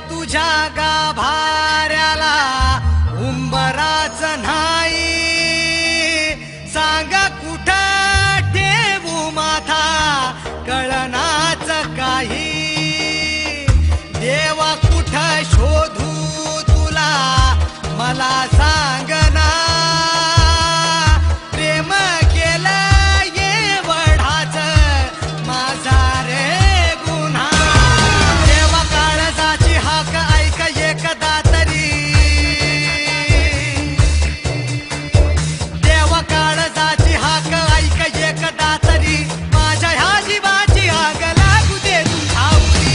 तुझ्या गाभाऱ्याला उंबराच नाही, सांग कुठं ठेवू माथा कळनाच काही. देवा कुठं शोधू तुला मला सांगना, प्रेम केलं एवढाच माझा रे गुन्हा. देवा काळजाची हाक ऐक एकदा तरी, देवा काळजाची हाक ऐक एकदा तरी, माझ्या ह्या जीवाची आग लागू दे तुझ्या उरी.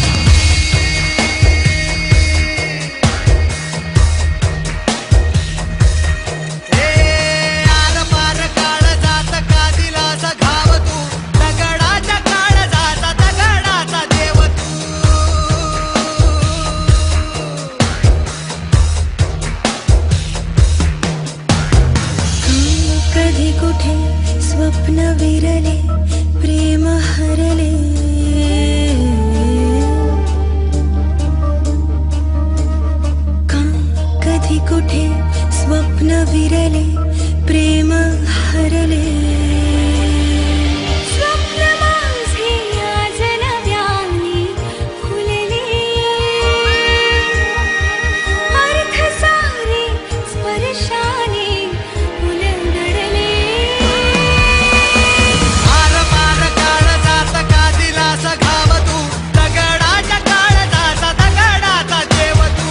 आर पार काळजात का दिलास घाव तू, दगडाच्या काळजाचा दगडाचा देव तू. कधी कुठे स्वप्न विरले प्रेम हरले, का कधी कुठे स्वप्न विरले प्रेम हरले. स्वप्न माझे आज नव्याने फुलले, अर्थ सारे स्पर्शाने उलगडले. आर पार काळजात का दिलास घाव तू, दगडाच्या काळजाचा दगडाचा देव तू.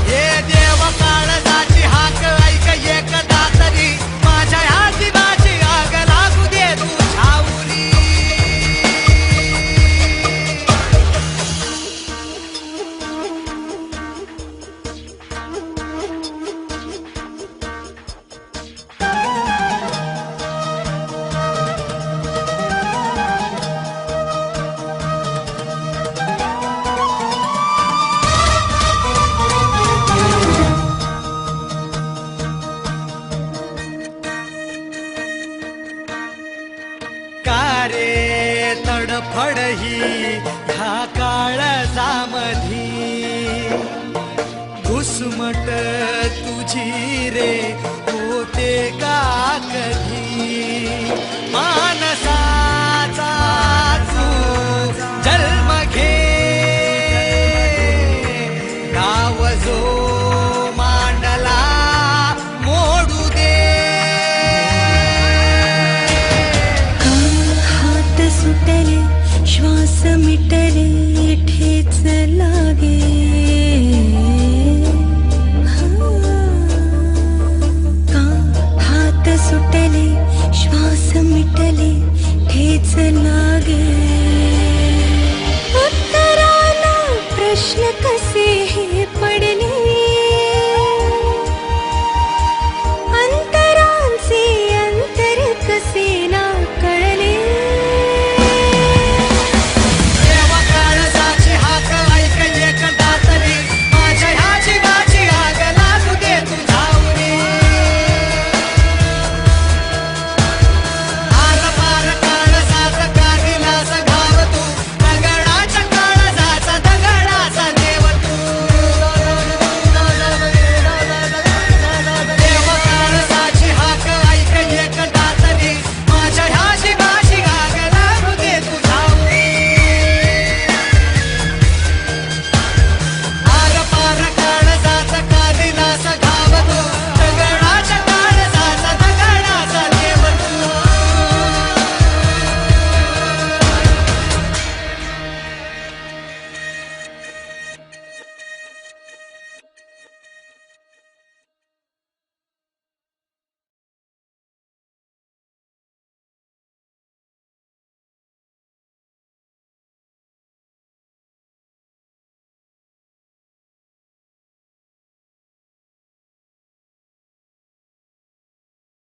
हे देव काळजाची हाक ऐक एकदा तरी, माझ्या ह्या जीवाची आग लागू दे तुझ्या उरी. का रे तडफड ही ह्या काळजामधी, घुसमट तुझी रे होते का कधी. मानसाचा तू जन्म घे, गाव जो